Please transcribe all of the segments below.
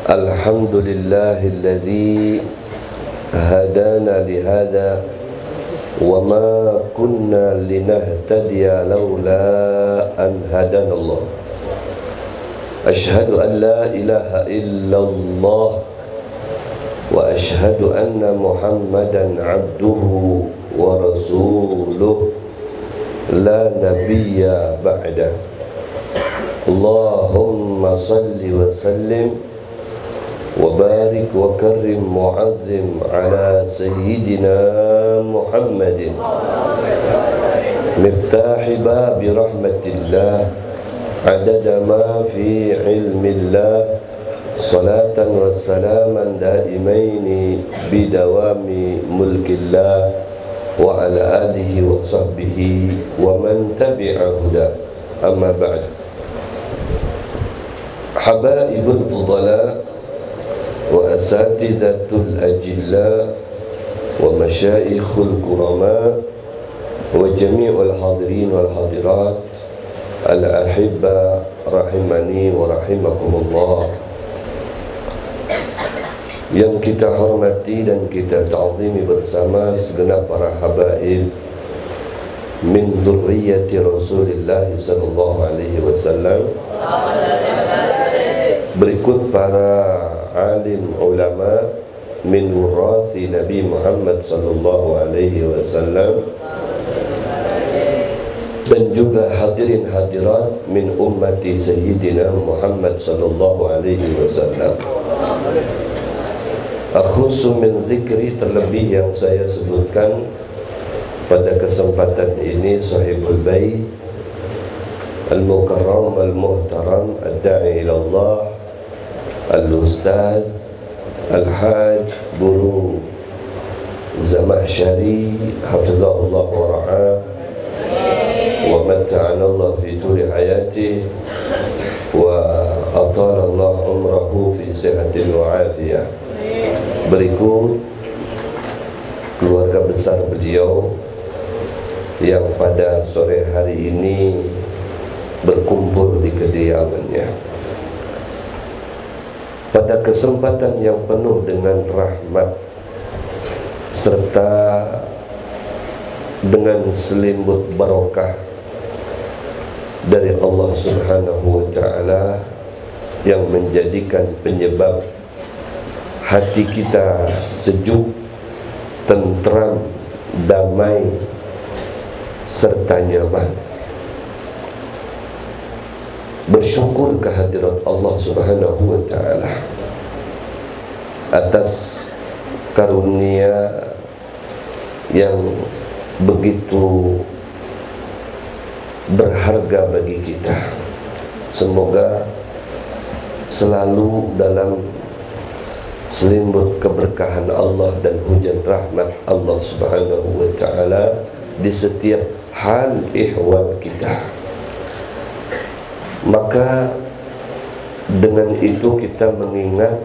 Alhamdulillahilladzi hadana lihada wa ma kunna linahtadiya laula an hadanallah. Ashhadu an la ilaha illallah wa ashhadu anna Muhammadan abduhu wa rasuluh la nabiyya ba'dah. Allahumma salli wa sallim wa barik wa karrim mu'azzim ala sayyidina Muhammadin miftahi babi rahmatillah adada ma fi ilmillah salatan wa salaman daimaini bidawami mulkillah wa ala alihi wa sahbihi wa man tabi'a huda. Amma ba'd. Habaibul fudala wa asatidatul ajilla wa masyayikhul kurama wa jami'ul hadirin wal hadirat al-ahibba rahimani wa rahimakumullah. Yang kita hormati dan kita ta'zimi bersama segenap para habaib min dzurriyyati Rasulillah sallallahu alaihi wasallam. Berikut para alim ulama min wurasi Nabi Muhammad sallallahu alaihi wasallam, dan juga hadirin hadirat min ummati Sayyidina Muhammad sallallahu alaihi wasallam. Akhusu min zikri, terlebih yang saya sebutkan pada kesempatan ini sahibul bait al-mukarram al-muhtaram ad-da'i ila Allah al-ustaz al-haj Guru Zamahsyari hafizahullah wa ra'ah wa mata'ana Allah fi tuli hayatih wa atala Allah umrahu fi sihatin wa afiyah. Berikut keluarga besar beliau yang pada sore hari ini berkumpul di kediamannya pada kesempatan yang penuh dengan rahmat serta dengan selimut barokah dari Allah Subhanahu wa ta'ala yang menjadikan penyebab hati kita sejuk, tentram, damai serta nyaman. Bersyukur kehadirat Allah Subhanahu wa ta'ala atas karunia yang begitu berharga bagi kita. Semoga selalu dalam selimut keberkahan Allah dan hujan rahmat Allah Subhanahu wa ta'ala di setiap hal ihwal kita. Maka dengan itu kita mengingat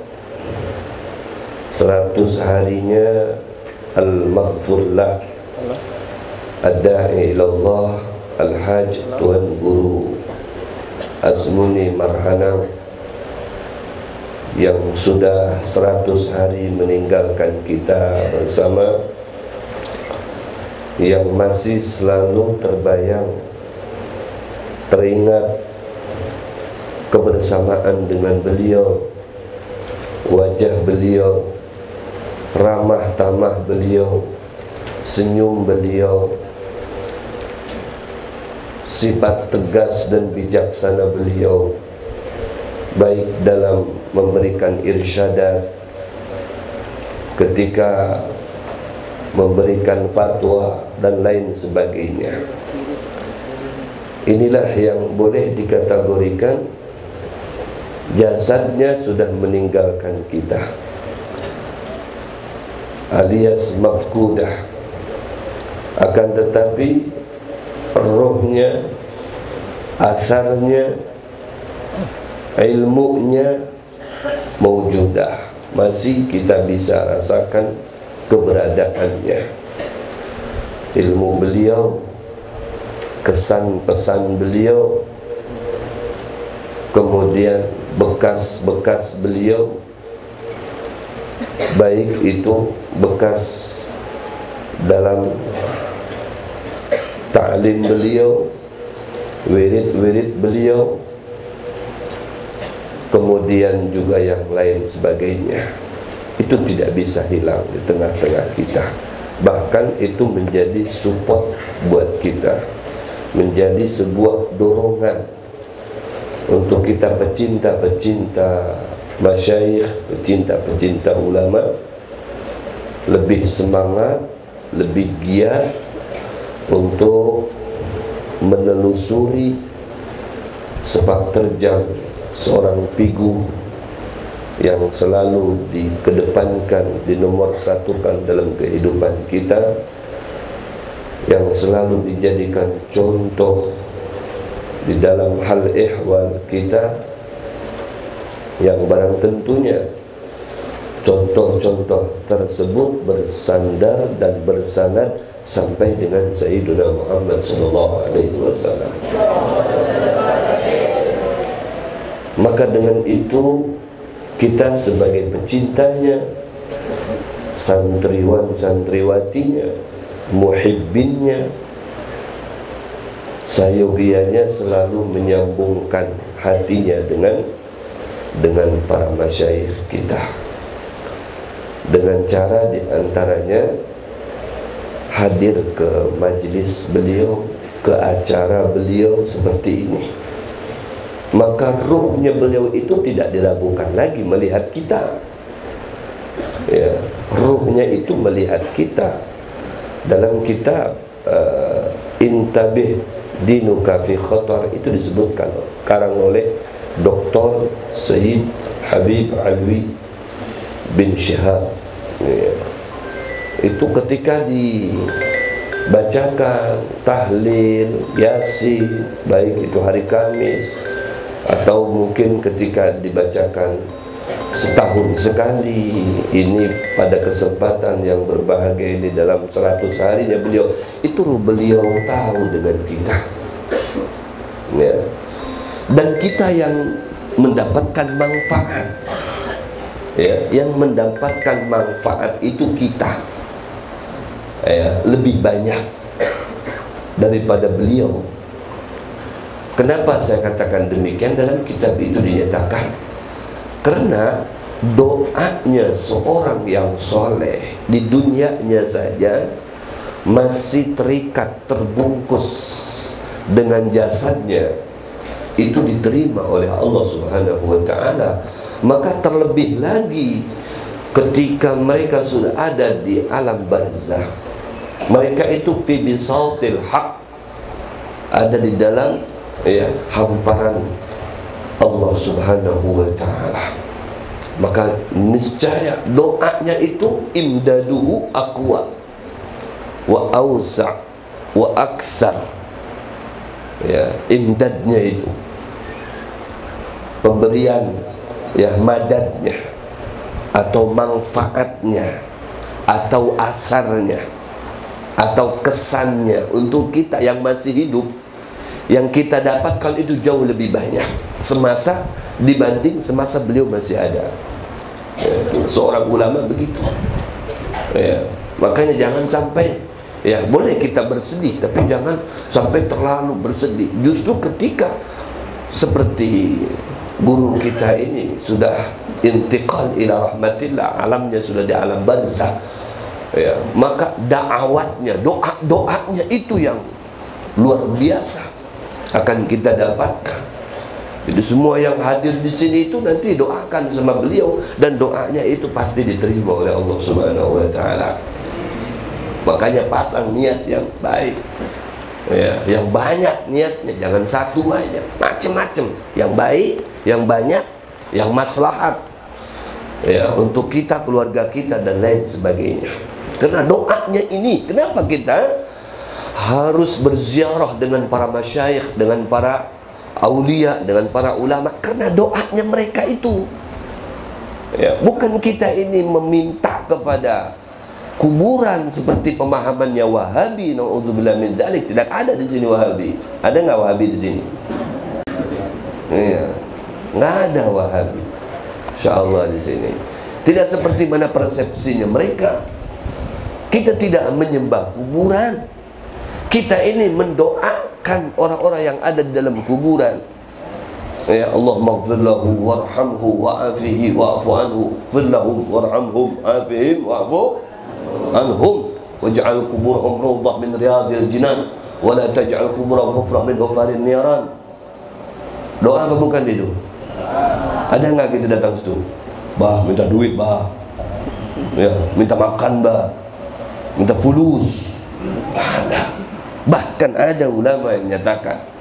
100 harinya al-maghfurlah ad-da'i ilallah al-haj Tuan Guru Azmuni Marhana yang sudah 100 hari meninggalkan kita bersama, yang masih selalu terbayang, teringat kebersamaan dengan beliau, wajah beliau, ramah tamah beliau, senyum beliau, sifat tegas dan bijaksana beliau, baik dalam memberikan irsyadat, ketika memberikan fatwa dan lain sebagainya. Inilah yang boleh dikategorikan jasadnya sudah meninggalkan kita, alias mafkudah. Akan tetapi rohnya, asarnya, ilmunya maujudah, masih kita bisa rasakan keberadaannya. Ilmu beliau, kesan pesan beliau, kemudian bekas-bekas beliau baik itu bekas dalam ta'lim beliau, wirid-wirid beliau, kemudian juga yang lain sebagainya, itu tidak bisa hilang di tengah-tengah kita. Bahkan itu menjadi support buat kita, menjadi sebuah dorongan untuk kita pecinta-pecinta masyayikh, pecinta-pecinta ulama, lebih semangat, lebih giat untuk menelusuri sepak terjang seorang figur yang selalu dikedepankan, dinomor satukan dalam kehidupan kita, yang selalu dijadikan contoh di dalam hal ihwal kita, yang barang tentunya contoh-contoh tersebut bersandar dan bersanad sampai dengan Sayyidina Muhammad SAW. Maka dengan itu kita sebagai pecintanya, santriwan-santriwatinya, muhibbinnya, sayogianya selalu menyambungkan hatinya dengan para masyayikh kita, dengan cara diantaranya hadir ke majlis beliau, ke acara beliau seperti ini. Maka ruhnya beliau itu tidak diragukan lagi melihat kita, ya, ruhnya itu melihat kita. Dalam kitab Intabih Dinuka fi Khatar itu disebutkan, karang oleh Dr. Sayyid Habib Alwi bin Shihab, ya. Itu ketika dibacakan tahlil Yasin, baik itu hari Kamis atau mungkin ketika dibacakan setahun sekali, ini pada kesempatan yang berbahagia ini dalam 100 harinya beliau, itu beliau tahu dengan kita, ya. Dan kita yang mendapatkan manfaat, ya, yang mendapatkan manfaat itu kita, ya, lebih banyak daripada beliau. Kenapa saya katakan demikian? Dalam kitab itu dinyatakan karena doanya seorang yang soleh di dunianya saja masih terikat, terbungkus dengan jasadnya, itu diterima oleh Allah Subhanahu wa ta'ala. Maka terlebih lagi ketika mereka sudah ada di alam barzakh, mereka itu fi bisatil haq, ada di dalam, ya, hamparan Allah Subhanahu wa ta'ala. Maka niscaya doanya itu imdaduhu aqwa wa awsa' wa aktsar, ya, imdadnya itu pemberian, ya, madadnya atau manfaatnya atau asarnya atau kesannya untuk kita yang masih hidup, yang kita dapatkan itu jauh lebih banyak semasa dibanding semasa beliau masih ada, ya, seorang ulama begitu, ya. Makanya jangan sampai, ya, boleh kita bersedih tapi jangan sampai terlalu bersedih. Justru ketika seperti guru kita ini sudah intiqal ila rahmatillah, alamnya sudah di alam barzakh, ya, maka da'awatnya, doanya itu yang luar biasa akan kita dapatkan. Jadi semua yang hadir di sini itu nanti doakan sama beliau, dan doanya itu pasti diterima oleh Allah Subhanahu wa ta'ala. Makanya pasang niat yang baik, ya, yang banyak niatnya, jangan satu aja, macam-macam, yang baik, yang banyak, yang maslahat, ya, untuk kita, keluarga kita dan lain sebagainya. Karena doanya ini, kenapa kita harus berziarah dengan para masyayikh, dengan para aulia, dengan para ulama? Karena doanya mereka itu, ya, bukan kita ini meminta kepada kuburan seperti pemahamannya Wahabi. Naudzubillah min dzalik. Tidak ada di sini Wahabi. Ada nggak Wahabi di sini? Iya, nggak ada Wahabi, insyaallah di sini. Tidak seperti mana persepsinya mereka. Kita tidak menyembah kuburan. Kita ini mendoakan orang-orang yang ada di dalam kuburan. Ya Allah, maghfir lahu warhamhu wa'afihi wa'fu anhu, fir lahum warhamhum afihim wa'fu anhum, waj'al kuburahum rawdah min riyadil jinan, wa la taj'al kuburahum hufrah min hufarin niran. Doa apa bukan itu? Ada nggak kita datang situ? Bah, minta duit, bah. Ya, minta makan, bah. Minta fulus. Ada. Bahkan ada ulama yang menyatakan,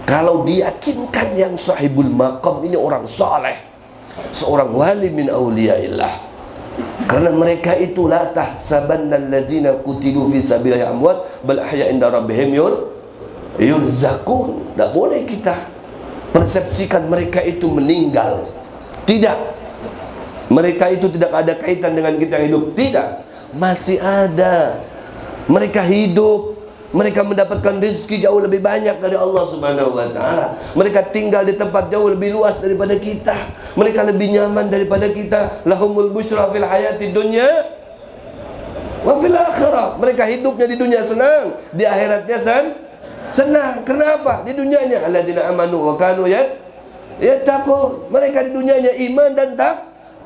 kalau diyakinkan yang sahibul maqam ini orang saleh, seorang wali min auliyaillah, karena mereka itu la tahsabanna alladzina qutilu fi sabilillahi amwat bal ahya inda rabbihim yurzaqun. Tidak boleh kita persepsikan mereka itu meninggal. Tidak. Mereka itu tidak ada kaitan dengan kita yang hidup. Tidak. Masih ada. Mereka hidup. Mereka mendapatkan rezeki jauh lebih banyak dari Allah Subhanahu wa ta'ala. Mereka tinggal di tempat jauh lebih luas daripada kita. Mereka lebih nyaman daripada kita. Lahumul busyra fil hayati dunya wa fil akhirah. Mereka hidupnya di dunia senang, di akhiratnya senang. Kenapa? Di dunianya alladzina amanu wa kanu yattaqun. Mereka di dunianya iman dan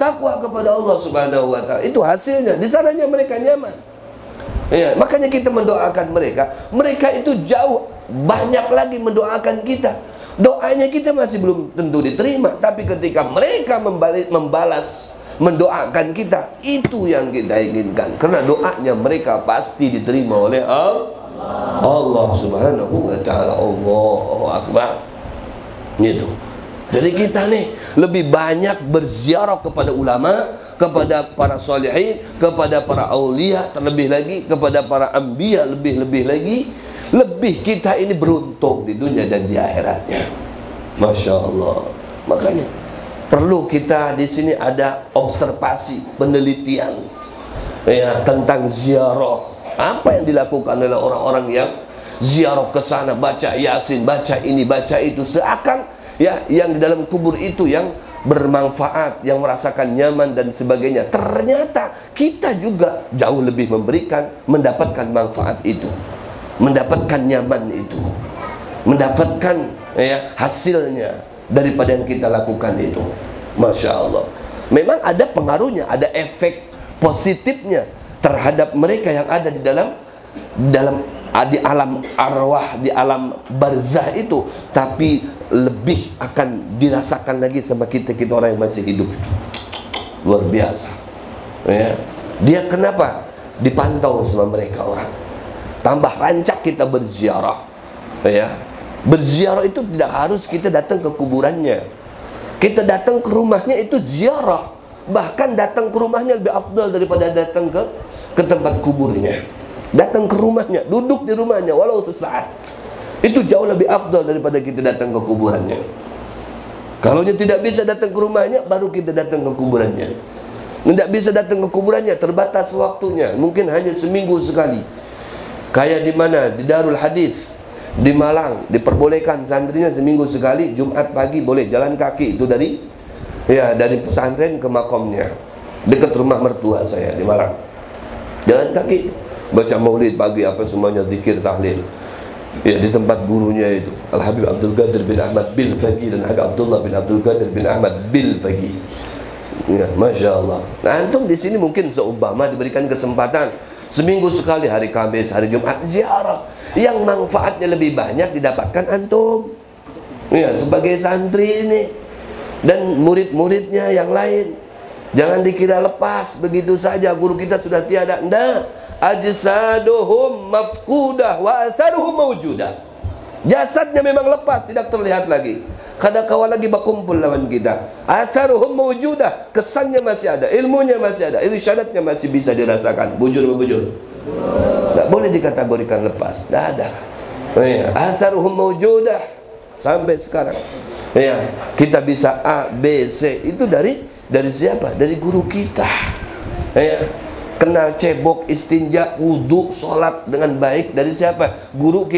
takwa kepada Allah Subhanahu wa ta'ala. Itu hasilnya. Di sananya mereka nyaman. Ya, makanya kita mendoakan mereka. Mereka itu jauh banyak lagi mendoakan kita. Doanya kita masih belum tentu diterima, tapi ketika mereka membalas mendoakan kita, itu yang kita inginkan. Karena doanya mereka pasti diterima oleh Allah Subhanahu wa ta'ala. Allahu akbar. Gitu. Jadi kita nih lebih banyak berziarah kepada ulama, kepada para salihin, kepada para aulia, terlebih lagi kepada para anbiya, lebih-lebih lagi. Lebih kita ini beruntung di dunia dan di akhiratnya. Masya Allah. Makanya perlu kita di sini ada observasi, penelitian ya tentang ziarah. Apa yang dilakukan oleh orang-orang yang ziarah ke sana, baca Yasin, baca ini, baca itu, seakan ya yang di dalam kubur itu yang bermanfaat, yang merasakan nyaman dan sebagainya. Ternyata kita juga jauh lebih memberikan, mendapatkan manfaat itu, mendapatkan nyaman itu, mendapatkan ya hasilnya daripada yang kita lakukan itu. Masya Allah. Memang ada pengaruhnya, ada efek positifnya terhadap mereka yang ada di di alam arwah, di alam barzah itu, tapi lebih akan dirasakan lagi sama kita orang yang masih hidup. Luar biasa ya. Dia kenapa dipantau sama mereka orang, tambah rancak kita berziarah ya. Berziarah itu tidak harus kita datang ke kuburannya, kita datang ke rumahnya itu ziarah. Bahkan datang ke rumahnya lebih afdal daripada datang ke tempat kuburnya. Datang ke rumahnya, duduk di rumahnya walau sesaat, itu jauh lebih afdal daripada kita datang ke kuburannya. Kalau tidak bisa datang ke rumahnya, baru kita datang ke kuburannya. Tidak bisa datang ke kuburannya, terbatas waktunya, mungkin hanya seminggu sekali. Kayak di mana? Di Darul Hadis di Malang, diperbolehkan santrinya seminggu sekali, Jumat pagi boleh jalan kaki itu dari pesantren ke makomnya, dekat rumah mertua saya di Malang. Jalan kaki, baca maulid pagi, apa semuanya, zikir, tahlil ya, di tempat gurunya itu Al-Habib Abdul Qadir bin Ahmad Bil Faqih dan Habib Abdullah bin Abdul Qadir bin Ahmad Bil Faqih ya, Masya Allah. Nah antum di sini mungkin seumpama diberikan kesempatan seminggu sekali, hari Kamis, hari Jumat ziarah, yang manfaatnya lebih banyak didapatkan antum ya, sebagai santri ini dan murid-muridnya yang lain. Jangan dikira lepas begitu saja, guru kita sudah tiada. Ndak, ajsaduhum mafkudah wa atharuhum mawjudah. Jasadnya memang lepas, tidak terlihat lagi. Kadang-kala lagi berkumpul lawan kita. Atharuhum mawjudah, kesannya masih ada, ilmunya masih ada, irsyadatnya masih bisa dirasakan. Bujur. Tidak boleh dikategorikan lepas. Tidak ada. Atharuhum mawjudah sampai sekarang. Ya, kita bisa A, B, C itu dari siapa? Dari guru kita ya. Kenal cebok, istinja, wudhu, sholat dengan baik dari siapa? Guru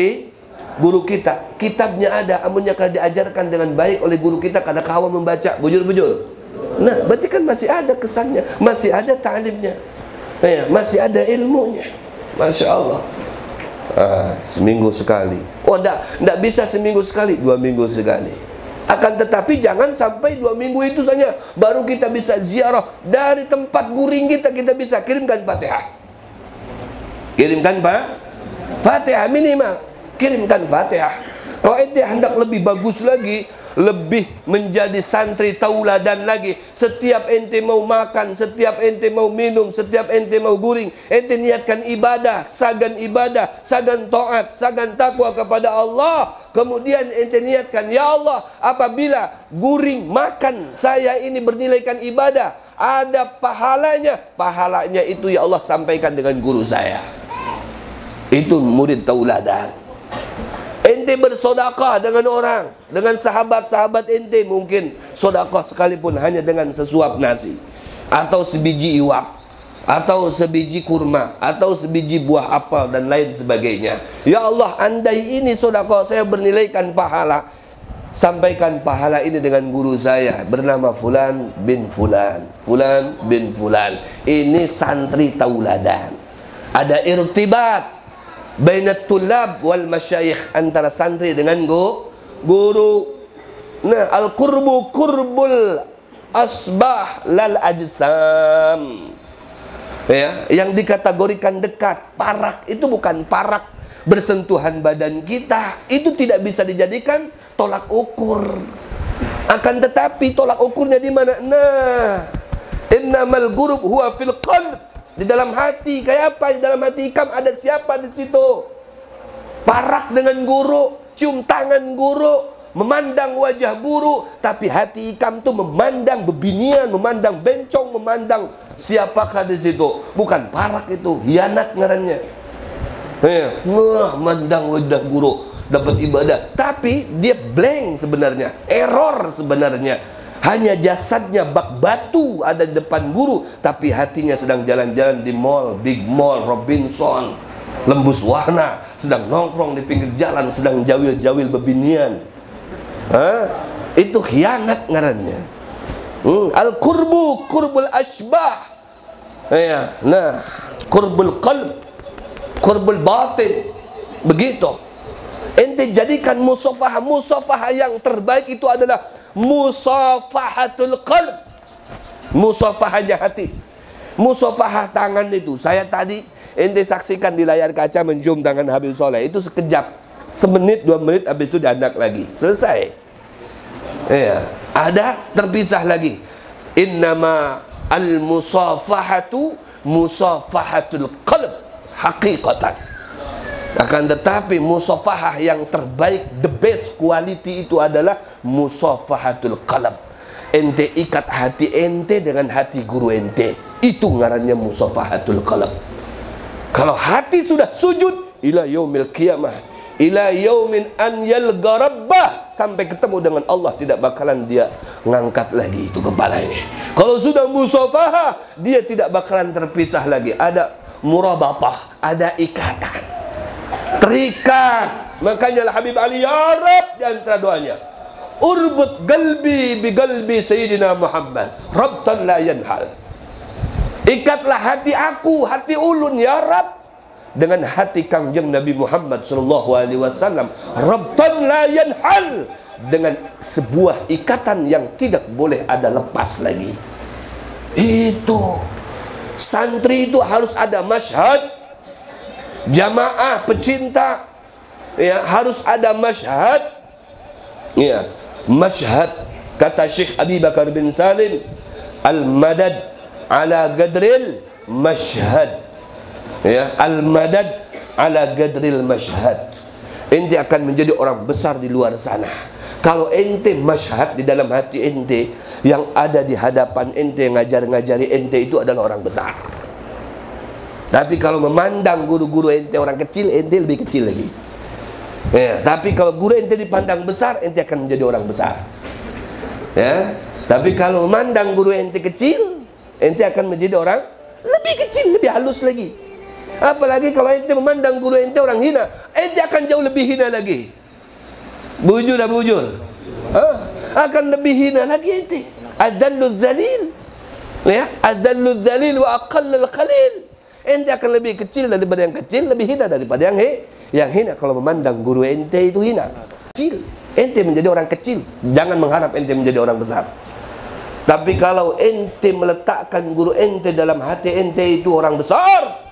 kita. Kitabnya ada, amunnya kalau diajarkan dengan baik oleh guru kita, kadang kawan membaca, bujur Nah, berarti kan masih ada kesannya, masih ada ta'limnya, ya, masih ada ilmunya. Masya Allah. Seminggu sekali. Oh, enggak bisa seminggu sekali, 2 minggu sekali. Akan tetapi jangan sampai 2 minggu itu saja baru kita bisa ziarah. Dari tempat guring kita bisa kirimkan Fatihah. Kirimkan Fatihah minimal. Kirimkan Fatihah. Kalau ente hendak lebih bagus lagi, lebih menjadi santri tauladan lagi, setiap ente mau makan, setiap ente mau minum, setiap ente mau guring, ente niatkan ibadah, sagan taat, sagan takwa kepada Allah. Kemudian ente niatkan, ya Allah, apabila guring makan saya ini bernilaikan ibadah, ada pahalanya. Pahalanya itu ya Allah sampaikan dengan guru saya. Itu murid tauladan. Ente bersodakah dengan orang, dengan sahabat-sahabat ente, mungkin sodakah sekalipun hanya dengan sesuap nasi, atau sebiji iwak, atau sebiji kurma, atau sebiji buah apel dan lain sebagainya. Ya Allah, andai ini sodakah saya bernilaikan pahala, sampaikan pahala ini dengan guru saya bernama Fulan bin Fulan, Fulan bin Fulan. Ini santri tauladan. Ada irtibat bainat tulab wal masyayikh, antara santri dengan guru. Nah, al-qurbu qurbul asbah lal ajsam. Ya, yang dikategorikan dekat, parak itu bukan parak bersentuhan badan kita. Itu tidak bisa dijadikan tolak ukur. Akan tetapi tolak ukurnya di mana? Nah, innamal ghurub huwa fil qalb. Di dalam hati. Kayak apa? Di dalam hati ikam ada siapa di situ? Parak dengan guru, cium tangan guru, memandang wajah guru, tapi hati ikam tuh memandang bebinian, memandang bencong, memandang siapakah di situ. Bukan parak itu, hianat ngarannya. Memandang wajah guru, dapat ibadah, tapi dia blank sebenarnya, error sebenarnya. Hanya jasadnya bak batu ada di depan guru, tapi hatinya sedang jalan-jalan di mall, big mall, Robinson, Lembus Warna, sedang nongkrong di pinggir jalan, sedang jawil-jawil bebinian. Itu khianat ngarannya. Al-qurbu qurbul asbah. Ya, nah, qurbul qalb, qurbul batin. Begitu. Ente jadikan musafahah yang terbaik itu adalah musafahatul qalb. Musafahahnya hati. Musafahah tangan itu, saya tadi ente saksikan di layar kaca mencium tangan Habib Soleh, itu sekejap, semenit 2 menit, habis itu dianak lagi, selesai. Ya, ada terpisah lagi. Innama al musafahatu musafahatul qalb haqiqatan. Akan tetapi musafahah yang terbaik, the best quality itu adalah musafahatul qalb. Ente ikat hati ente dengan hati guru ente, itu ngarannya musafahatul qalb. Kalau hati sudah sujud ila yaumil qiyamah, ila yaumin an yalqa rabbah, sampai ketemu dengan Allah, tidak bakalan dia ngangkat lagi itu kepalanya. Kalau sudah musafahah, dia tidak bakalan terpisah lagi. Ada murabatah, ada ikatan, terikat. Makanya Habib Ali, ya Rabb, di antara doanya, urbut galbi bi galbi Sayyidina Muhammad rabtan la yanhal. Ikatlah hati aku, hati ulun ya Rabb, dengan hati Kangjeng Nabi Muhammad sallallahu alaihi wasallam, rabtan la yanhal, dengan sebuah ikatan yang tidak boleh ada lepas lagi. Itu santri itu harus ada masyhad, jamaah pecinta, ya, harus ada masyhad, ya, masyhad. Kata Syekh Abi Bakar bin Salim, al-madad ala gadril masyhad, ya, al-madad ala gadril masyhad. Ente akan menjadi orang besar di luar sana kalau ente masyhad di dalam hati ente, yang ada di hadapan ente, ngajar-ngajari ente itu adalah orang besar. Tapi kalau memandang guru-guru ente orang kecil, ente lebih kecil lagi, ya. Tapi kalau guru ente dipandang besar, ente akan menjadi orang besar, ya. Tapi kalau memandang guru ente kecil, ente akan menjadi orang lebih kecil, lebih halus lagi. Apalagi kalau ente memandang guru ente orang hina, ente akan jauh lebih hina lagi. Bujur dah bujur. akan lebih hina lagi ente. Adzallul dzalil. Ya, adzallul dzalil wa aqallul qalil. Ente akan lebih kecil daripada yang kecil, lebih hina daripada yang hina. Kalau memandang guru ente itu hina, kecil, ente menjadi orang kecil. Jangan mengharap ente menjadi orang besar. Tapi kalau ente meletakkan guru ente dalam hati ente itu orang besar,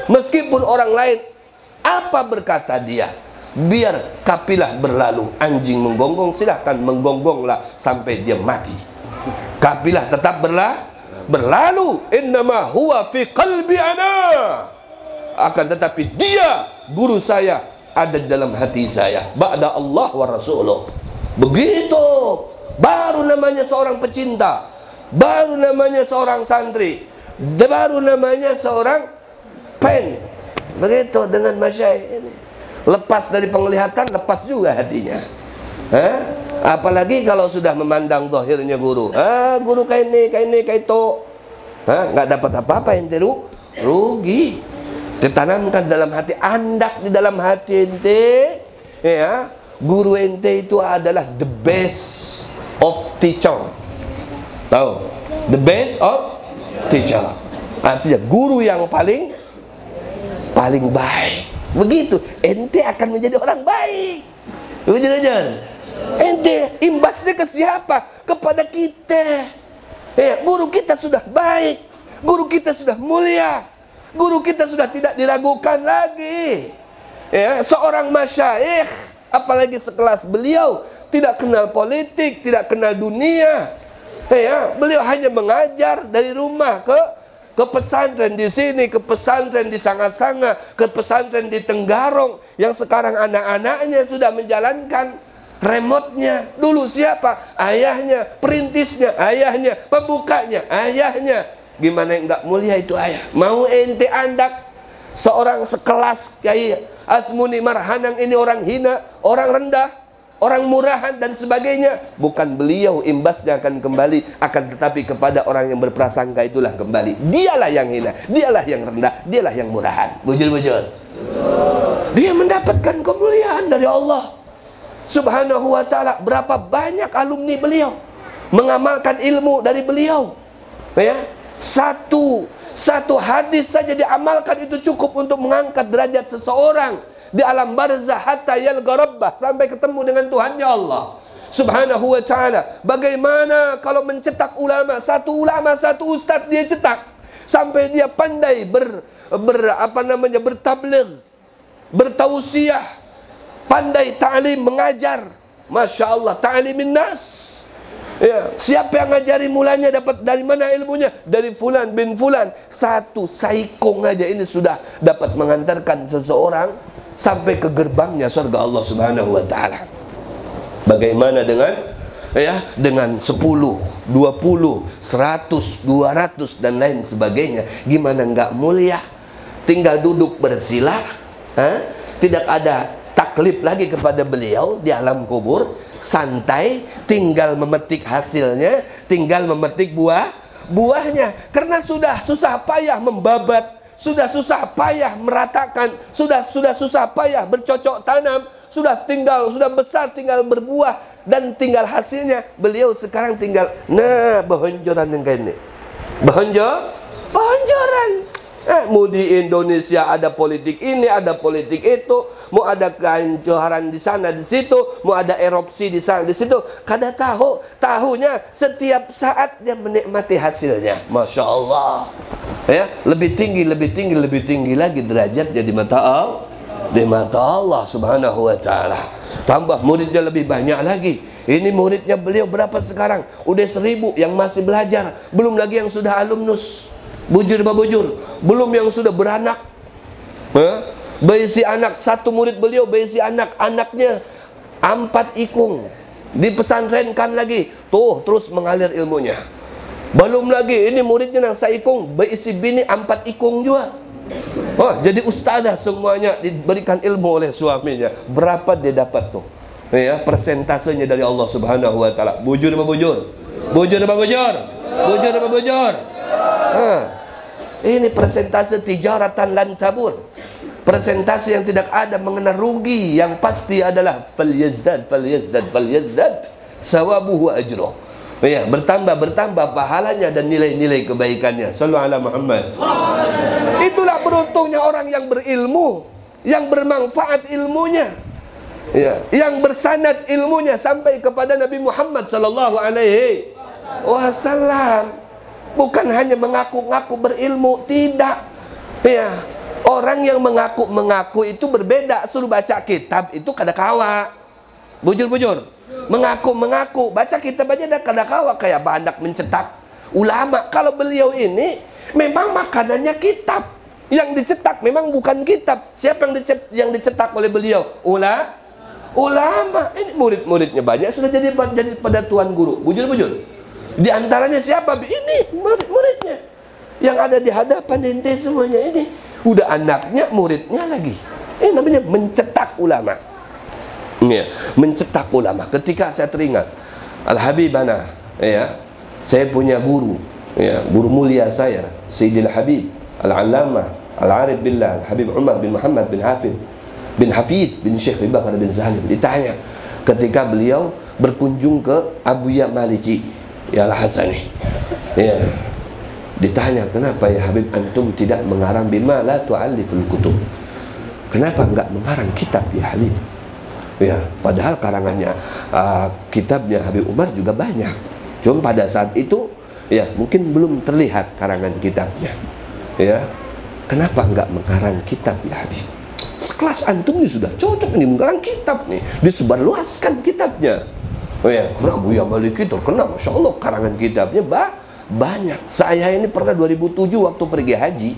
meskipun orang lain apa berkata dia, biar kapilah berlalu. Anjing menggonggong, silahkan menggonggonglah sampai dia mati. Kapilah tetap berlalu. Innama huwa fi qalbi ana. Akan tetapi dia, guru saya, ada dalam hati saya. Ba'da Allah wa Rasuluh. Begitu. Baru namanya seorang pecinta, baru namanya seorang santri, baru namanya seorang pen. Begitu dengan masyayikh ini. Lepas dari penglihatan, lepas juga hatinya. Apalagi kalau sudah memandang zahirnya guru. Guru kayak ini, kayak itu. Nggak dapat apa-apa, ente rugi. Ditanamkan dalam hati, andak di dalam hati ente. Ya, guru ente itu adalah the best of teacher. Tahu? The best of teacher. Artinya guru yang paling baik. Begitu, ente akan menjadi orang baik. Betul. Ente imbasnya ke siapa? Kepada kita. Ya, guru kita sudah baik, guru kita sudah mulia, guru kita sudah tidak diragukan lagi. Ya, seorang masyayikh, apalagi sekelas beliau, tidak kenal politik, tidak kenal dunia. Ya, beliau hanya mengajar dari rumah ke pesantren di sini, ke pesantren di Sanga-Sanga, ke pesantren di Tenggarong, yang sekarang anak-anaknya sudah menjalankan remote-nya. Dulu siapa? Ayahnya, perintisnya, ayahnya, pembukanya, ayahnya. Gimana enggak mulia itu ayah? Mau ente andak seorang sekelas Kyai Asmuni Marhanang ini orang hina, orang rendah, orang murahan dan sebagainya? Bukan beliau imbasnya akan kembali, akan tetapi kepada orang yang berprasangka itulah kembali. Dialah yang hina, dialah yang rendah, dialah yang murahan. Bujur-bujur. Dia mendapatkan kemuliaan dari Allah Subhanahu wa ta'ala. Berapa banyak alumni beliau mengamalkan ilmu dari beliau. Ya, satu hadis saja diamalkan itu cukup untuk mengangkat derajat seseorang di alam barzah hatta yalqa rabbah, sampai ketemu dengan Tuhannya Allah Subhanahu wa ta'ala. Bagaimana kalau mencetak ulama, satu ustadz dia cetak sampai dia pandai bertabligh, bertausiah, pandai ta'lim, mengajar. Masya Allah, ta'limin nas. Ya, siapa yang ngajari mulanya, dapat dari mana ilmunya? Dari fulan bin fulan. Satu saikong aja ini sudah dapat mengantarkan seseorang sampai ke gerbangnya surga Allah Subhanahu wa ta'ala. Bagaimana dengan 10, 20, 100, 200 dan lain sebagainya? Gimana enggak mulia? Tinggal duduk bersila, tidak ada taklif lagi kepada beliau di alam kubur, santai, tinggal memetik hasilnya, tinggal memetik buahnya. Karena sudah susah payah membabat, sudah susah payah meratakan, sudah susah payah bercocok tanam, sudah besar, tinggal berbuah dan tinggal hasilnya. Beliau sekarang tinggal bahonjoran yang kayak ini. Bahonjoran. Mau di Indonesia ada politik ini, ada politik itu, mau ada kehancuran di sana di situ, mau ada erupsi di sana di situ. Kada tahunya setiap saat dia menikmati hasilnya. Masya Allah. Ya, lebih tinggi lagi derajatnya di mata Allah Subhanahu wa ta'ala. Tambah muridnya lebih banyak lagi. Ini muridnya beliau berapa sekarang? Udah 1000 yang masih belajar, belum lagi yang sudah alumnus. Bujur, belum yang sudah beranak. Berisi anak, satu murid beliau berisi anaknya 4 ikung. Dipesantrenkan lagi, tuh terus mengalir ilmunya. Belum lagi ini muridnya yang saikung berisi bini 4 ikung juga. Jadi ustazah semuanya diberikan ilmu oleh suaminya. Berapa dia dapat tuh? Ya, persentasenya dari Allah Subhanahu wa ta'ala. Bujur. Ini persentase tijaratan lan tabur. Persentase yang tidak ada mengenal rugi. Yang pasti adalah falyazdad. sawabuhu wa ajruh. Ya, bertambah pahalanya dan nilai-nilai kebaikannya. Sallallahu ala Muhammad. Itulah beruntungnya orang yang berilmu, yang bermanfaat ilmunya, ya, yang bersanad ilmunya sampai kepada Nabi Muhammad sallallahu alaihi wasallam. Bukan hanya mengaku-ngaku berilmu, tidak. Ya, orang yang mengaku-mengaku itu berbeda. Suruh baca kitab itu kadakawa. Bujur-bujur. Mengaku-mengaku, baca kitab aja ada kadakawa, kayak banyak mencetak ulama. Kalau beliau ini memang makanannya kitab. Yang dicetak memang bukan kitab. Siapa yang dicetak oleh beliau? Ulama. Ini murid-muridnya banyak, sudah jadi pada tuan guru. Bujur-bujur. Di antaranya siapa? Ini murid-muridnya yang ada di hadapan ente semuanya ini. Udah anaknya, muridnya lagi. Ini namanya mencetak ulama. Ya, mencetak ulama. Ketika saya teringat Al-Habibana, ya, saya punya guru, ya, guru mulia saya, Sayyidil Habib Al-Allamah Al-Arif Billah Al-Habib Umar bin Muhammad bin Hafid bin Syekh Abi Bakar bin Zalim. Ditanya ketika beliau berkunjung ke Abuya Maliki, ya Al-Hasani, ya, ditanya, kenapa ya Habib antum tidak mengarang bima la tu'alliful kutub? Kenapa enggak mengarang kitab ya Habib? Ya, padahal karangannya kitabnya Habib Umar juga banyak. Cuma pada saat itu ya mungkin belum terlihat karangan kitabnya. Ya, kenapa enggak mengarang kitab ya Habib? Sekelas antum ini sudah cocok nih mengarang kitab nih, disebarluaskan kitabnya. Oh ya, karena Buya Maliki terkenal, Masya Allah, karangan kitabnya banyak. Saya ini pernah 2007 waktu pergi haji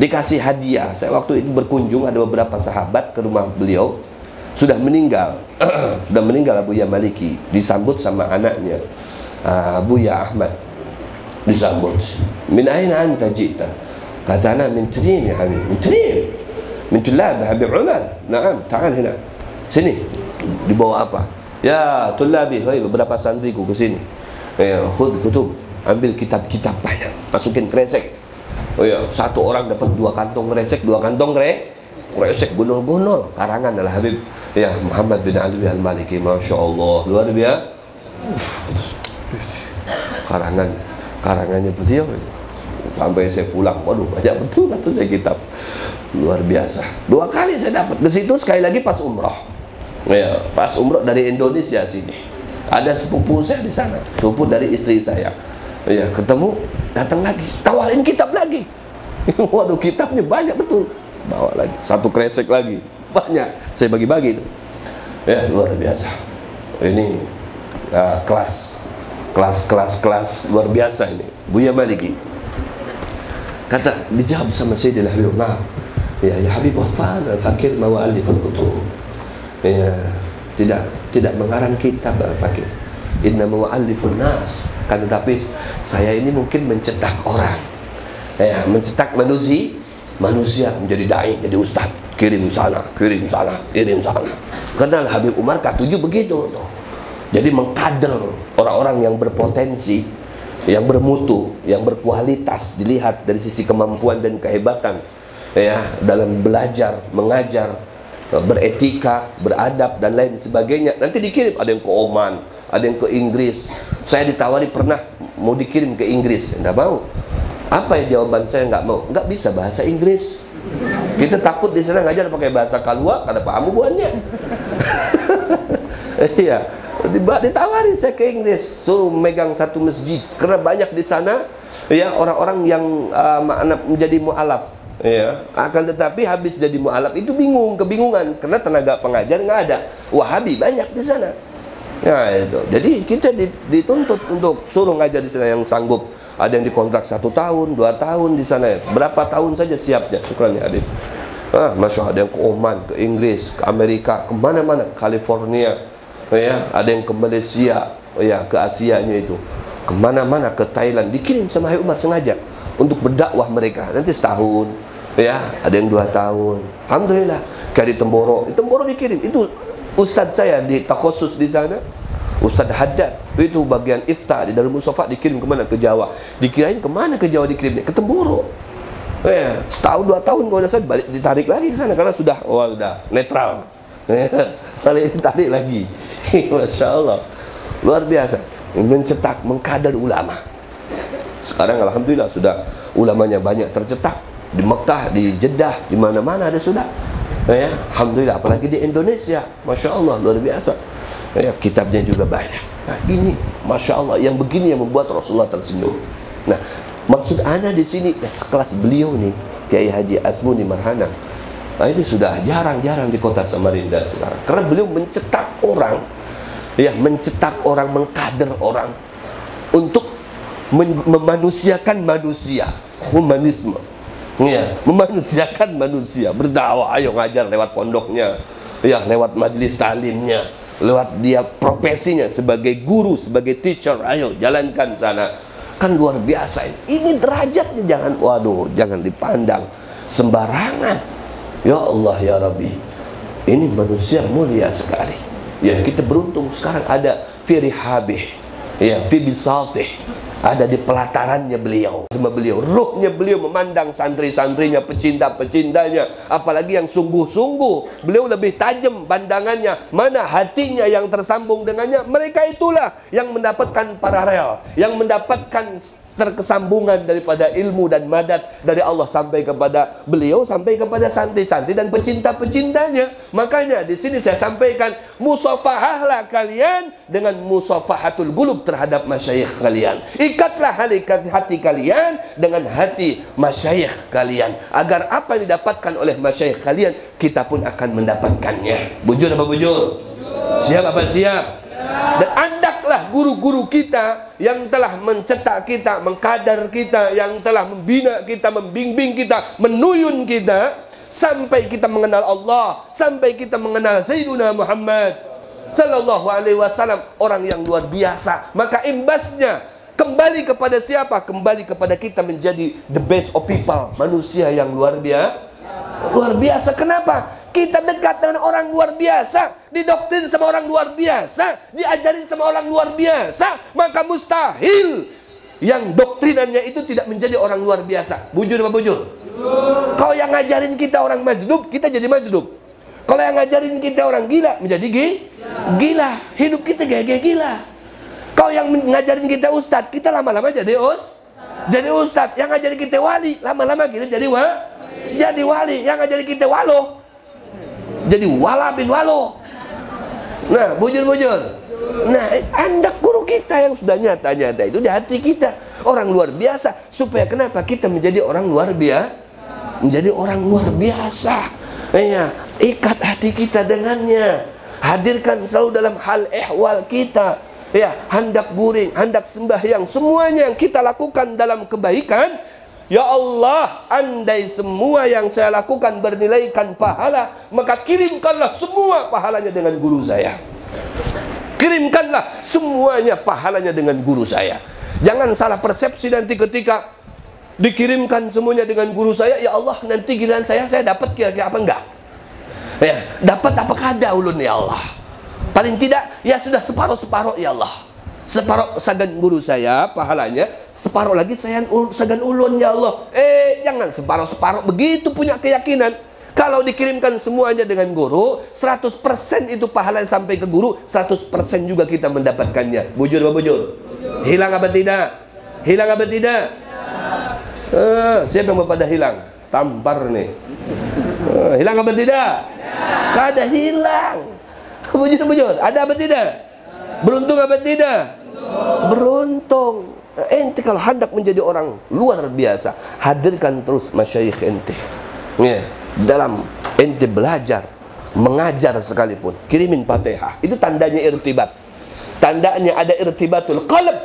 dikasih hadiah. Saya waktu itu berkunjung, ada beberapa sahabat ke rumah beliau, sudah meninggal. Sudah meninggal Buya Maliki, disambut sama anaknya Buya Ahmad, disambut, min aina anta jita? Kata anak, min Trim ya Habib, min Trim, min Tulab Habib Umar. Naam, ta'al hina, sini. Dibawa apa? Ya tulabi, beberapa santriku ke sini. Ya, khudh kutub, ambil kitab-kitab banyak, masukin kresek. Oh ya, satu orang dapat 2 kantong kresek, 2 kantong kresek gunul-gunul karangan adalah Habib ya Muhammad bin Ali Al-Maliki. Masya Allah, luar biasa. Karangannya beliau sampai saya pulang, waduh banyak betul kata saya kitab, luar biasa. 2 kali saya dapat ke situ, sekali lagi pas umroh. Ya, pas umroh dari Indonesia sini. Ada sepupu saya di sana, sepupu dari istri saya. Ya, ketemu, datang lagi, tawarin kitab lagi. Waduh, kitabnya banyak betul. Bawa lagi, 1 kresek lagi. Banyak, saya bagi-bagi itu. Ya, luar biasa. Ini kelas luar biasa ini. Buya Maliki. Kata, dijawab sama Sayyidil Habib Umar. Ya Habib wafan al-fakir mawa'aliful kutub. Ya, tidak mengarang kitab al-fakir, inna mu'allifun nas. Kan tetapi saya ini mungkin mencetak orang, ya, mencetak manusia menjadi dai, jadi ustaz, kirim sana. Kenal Habib Umar K7 begitu tuh. Jadi mengkader orang-orang yang berpotensi, yang bermutu, yang berkualitas, dilihat dari sisi kemampuan dan kehebatan, ya, dalam belajar, mengajar, beretika, beradab dan lain sebagainya. Nanti dikirim, ada yang ke Oman, ada yang ke Inggris. Saya ditawari pernah mau dikirim ke Inggris, enggak mau. Apa ya jawaban saya? Enggak mau. Enggak bisa bahasa Inggris. Kita takut di sana ngajar pakai bahasa Kalua, kada paham buannya. Iya, ditawari saya ke Inggris, suruh megang 1 masjid karena banyak di sana ya orang-orang yang menjadi mu'alaf. Ya, akan tetapi habis jadi mu'alaf itu kebingungan karena tenaga pengajar nggak ada. Wahabi banyak di sana. Ya itu. Jadi kita dituntut untuk suruh ngajar di sana yang sanggup. Ada yang dikontrak 1 tahun, 2 tahun di sana. Berapa tahun saja siapnya. Syukran ya adik. Masya Allah, ada yang ke Oman, ke Inggris, ke Amerika, kemana-mana, California. Ya, ada yang ke Malaysia, ya, ke Asianya itu. Kemana-mana, ke Thailand. Dikirim sama Habib Umar sengaja untuk berdakwah mereka. Nanti setahun, ya, ada yang 2 tahun. Alhamdulillah. Kayak di Temboro dikirim. Itu ustadz saya di takhusus di sana, Ustadz Haddad. Itu bagian ifta di Darul Mustafa, dikirim kemana? Ke Jawa. Dikirain kemana ke Jawa dikirim? Ke Temboro. Ya, setahun 2 tahun kalau udah balik ditarik lagi ke sana karena sudah udah netral. Kali ditarik lagi. Masya Allah. luar biasa, mencetak, mengkader ulama. Sekarang alhamdulillah sudah ulamanya banyak tercetak di Mekah, di Jeddah, di mana-mana ada sudah. Ya, alhamdulillah, apalagi di Indonesia, masya Allah, luar biasa. Ya, kitabnya juga banyak. Nah, ini masya Allah, yang begini yang membuat Rasulullah tersenyum. Nah, maksud ana di sini, sekelas beliau nih, Kiai Haji Asmuni Marhana. Nah, ini sudah jarang-jarang di kota Samarinda sekarang, karena beliau mencetak orang, ya, mencetak orang, mengkader orang untuk memanusiakan manusia, humanisme, ya, memanusiakan manusia, berdakwah, ayo ngajar lewat pondoknya, ya, lewat majelis talimnya, lewat dia profesinya sebagai guru, sebagai teacher, ayo jalankan sana. Kan luar biasa ini derajatnya, jangan, waduh, jangan dipandang sembarangan. Ya Allah ya Rabbi, ini manusia mulia sekali. Ya, kita beruntung sekarang ada fi rihabih, ya, fi bisaltih, ada di pelatarannya beliau. Sama beliau, ruhnya beliau memandang santri-santrinya, pecinta-pecintanya, apalagi yang sungguh-sungguh. Beliau lebih tajam pandangannya, mana hatinya yang tersambung dengannya, mereka itulah yang mendapatkan paralel, yang mendapatkan terkesambungan daripada ilmu dan madat dari Allah sampai kepada beliau, sampai kepada santri-santri dan pecinta-pecintanya. Makanya di sini saya sampaikan, musafahahlah kalian dengan musafahatul qulub terhadap masyayikh kalian. Ikatlah hati kalian dengan hati masyayikh kalian, agar apa yang didapatkan oleh masyayikh kalian, kita pun akan mendapatkannya. Bujur apa bujur? Siap apa siap? Dan andaklah guru-guru kita yang telah mencetak kita, mengkadar kita, yang telah membina kita, membimbing kita, menuyun kita, sampai kita mengenal Allah, sampai kita mengenal Sayyiduna Muhammad Sallallahu Alaihi Wasallam, orang yang luar biasa. Maka imbasnya kembali kepada siapa? Kembali kepada kita menjadi the best of people, manusia yang luar biasa. Luar biasa. Kenapa? Kita dekat dengan orang luar biasa, didoktrin sama orang luar biasa, diajarin sama orang luar biasa, maka mustahil yang doktrinannya itu tidak menjadi orang luar biasa. Bujur apa bujur? Kalau yang ngajarin kita orang majdub, kita jadi majdub. Kalau yang ngajarin kita orang gila, menjadi gila. Hidup kita kayak gila. Kalau yang ngajarin kita ustadz, kita lama-lama jadi ustadz. Yang ngajarin kita wali, lama-lama kita jadi wali. Yang ngajarin kita walo, jadi wala bin walo. Nah, bujur-bujur. Nah, andak guru kita yang sudah nyata-nyata itu di hati kita, orang luar biasa. Supaya kenapa? Kita menjadi orang luar biasa. Menjadi orang luar biasa. Ya, ikat hati kita dengannya. Hadirkan selalu dalam hal ehwal kita. Ya, hendak guring, hendak sembahyang, semuanya yang kita lakukan dalam kebaikan. Ya Allah, andai semua yang saya lakukan bernilaikan pahala, maka kirimkanlah semua pahalanya dengan guru saya. Kirimkanlah semuanya pahalanya dengan guru saya. Jangan salah persepsi nanti ketika dikirimkan semuanya dengan guru saya, ya Allah, nanti giliran saya dapat kira-kira apa enggak? Ya, dapat apa kada ulun ya Allah? Paling tidak ya sudah separuh-separuh ya Allah. Separuh sagan guru saya pahalanya, separuh lagi saya sagan ulun ya Allah. Jangan separuh-separuh, begitu punya keyakinan. Kalau dikirimkan semuanya dengan guru, 100% itu pahala sampai ke guru, 100% juga kita mendapatkannya. Bujur apa bujur? Hilang apa tidak? Hilang apa tidak? Siapa yang pada hilang? Tampar nih. Hilang apa tidak? Kada hilang. Bujur-bujur, ada apa tidak? Beruntung apa tidak? Beruntung. Ente kalau hendak menjadi orang luar biasa, hadirkan terus masyayikh ente. Ya, dalam ente belajar, mengajar sekalipun, kirimin Fatihah. Itu tandanya irtibat. Tandanya ada irtibatul qalb.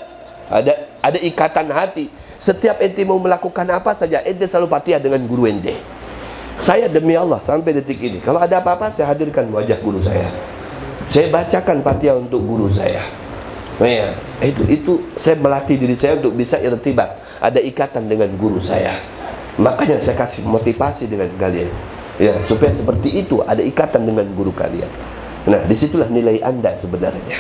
Ada ikatan hati. Setiap ente mau melakukan apa saja, ente selalu Fatihah dengan guru ente. Saya demi Allah sampai detik ini, kalau ada apa-apa saya hadirkan wajah guru saya. Saya bacakan Fatihah untuk guru saya. Ya, itu saya melatih diri saya untuk bisa irtibat, ada ikatan dengan guru saya. Makanya saya kasih motivasi dengan kalian, ya, supaya seperti itu, ada ikatan dengan guru kalian. Nah, disitulah nilai Anda sebenarnya,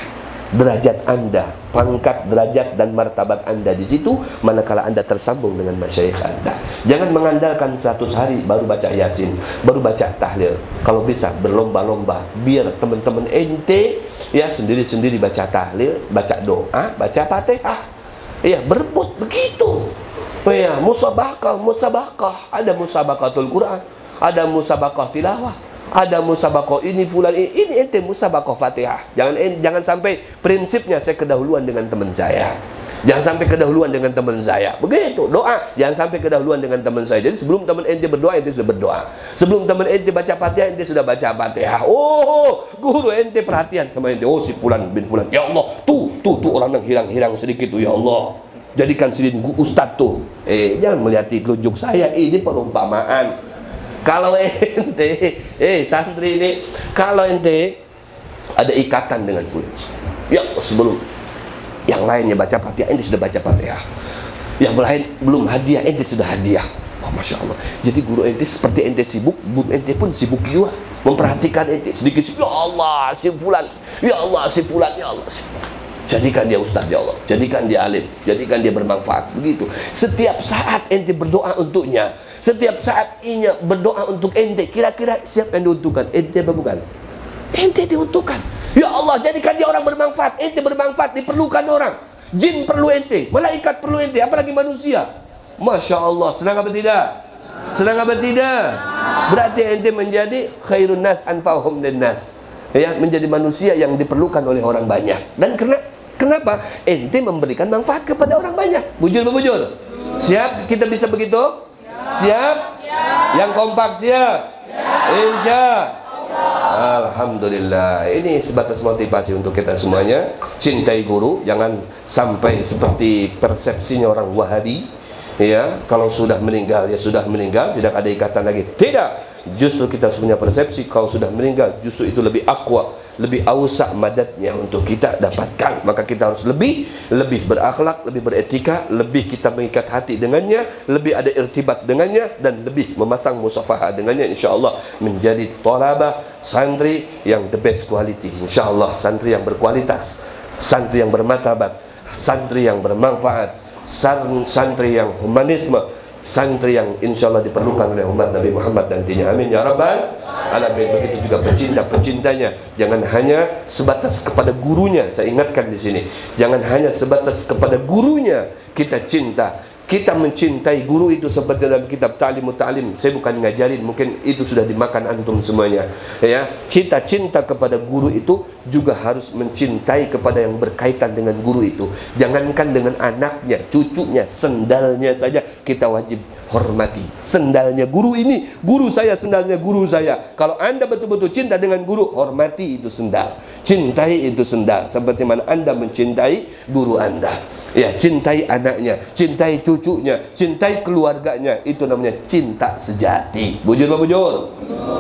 derajat Anda, pangkat, derajat dan martabat Anda di situ manakala Anda tersambung dengan masyayikh Anda. Jangan mengandalkan 100 hari baru baca Yasin, baru baca tahlil. Kalau bisa berlomba-lomba, biar teman-teman ente Ya, sendiri-sendiri baca tahlil, baca doa, baca Fatihah. Ya, berebut begitu. Ya, musabaqah. Ada musabaqatul Quran, ada musabaqah tilawah, ada musabaqah ini fulan ini ente musabaqah Fatihah. Jangan sampai prinsipnya saya kedahuluan dengan teman saya. Jangan sampai kedahuluan dengan teman saya. Begitu, doa. Jangan sampai kedahuluan dengan teman saya. Jadi sebelum teman ente berdoa, ente sudah berdoa. Sebelum teman ente baca Fatihah, ente sudah baca Fatihah. Oh, guru ente perhatian sama ente. Oh, si fulan bin fulan. Ya Allah, tuh orang yang hilang sedikit tuh, ya Allah. Jadikan sini ustaz tuh. Jangan melihat telunjuk saya. Ini perumpamaan. Kalau ente, santri ini, kalau ente ada ikatan dengan kulit. Ya, sebelum yang lainnya baca Fatihah, ente sudah baca Fatihah. Yang lain belum hadiah, ente sudah hadiah. Oh, Masya Allah. Jadi guru ente seperti ente sibuk, guru ente pun sibuk juga memperhatikan ente sedikit. Ya Allah, si fulan. Ya Allah, si fulan. Ya Allah, si fulan. Jadikan dia ustaz, ya Allah. Jadikan dia alim. Jadikan dia bermanfaat. Begitu. Setiap saat ente berdoa untuknya. Setiap saat inya berdoa untuk ente. Kira-kira siapa yang diuntukkan? Ente apa bukan? Ente diuntukkan. Ya Allah, jadikan dia orang bermanfaat. Ente bermanfaat, diperlukan orang. Jin perlu ente, malaikat perlu ente, apalagi manusia. Masya Allah, senang apa tidak? Senang apa tidak? Berarti ente menjadi khairun nas anfa'uhum linnas. Ya, menjadi manusia yang diperlukan oleh orang banyak. Dan kenapa? Ente memberikan manfaat kepada orang banyak. Bujur bujur. Siap kita bisa begitu? Siap? Yang kompak siap? Insya Alhamdulillah. Ini sebatas motivasi untuk kita semuanya. Cintai guru, jangan sampai seperti persepsinya orang Wahabi. Ya, kalau sudah meninggal ya sudah meninggal, tidak ada ikatan lagi. Tidak. Justru kita punya persepsi kalau sudah meninggal justru itu lebih aqwa, lebih awsa madatnya untuk kita dapatkan. Maka kita harus lebih berakhlak, lebih beretika, lebih kita mengikat hati dengannya, lebih ada irtibat dengannya, dan lebih memasang musafahah dengannya. InsyaAllah menjadi thalabah, santri yang the best quality. InsyaAllah santri yang berkualitas, santri yang bermartabat, santri yang bermanfaat, santri yang humanisme, santri yang insya Allah diperlukan oleh umat Nabi Muhammad nantinya. Amin ya rabbal alamin. Begitu juga pecinta-pecintanya. Jangan hanya sebatas kepada gurunya. Saya ingatkan di sini, jangan hanya sebatas kepada gurunya kita cinta. Kita mencintai guru itu seperti dalam kitab Ta'limut Ta'lim. Saya bukan ngajarin, mungkin itu sudah dimakan antum semuanya. Ya, kita cinta kepada guru itu juga harus mencintai kepada yang berkaitan dengan guru itu. Jangankan dengan anaknya, cucunya, sendalnya saja kita wajib hormati. Sendalnya guru ini, guru saya, sendalnya guru saya. Kalau anda betul-betul cinta dengan guru, hormati itu sendal. Cintai itu sendal. Seperti mana anda mencintai guru anda. Ya, cintai anaknya, cintai cucunya, cintai keluarganya. Itu namanya cinta sejati. Bujur apa bujur?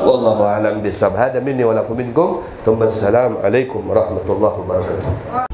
Wallahu a'lam bishawab. Hada minni wa lakum minkum. Assalamualaikum warahmatullahi wabarakatuh.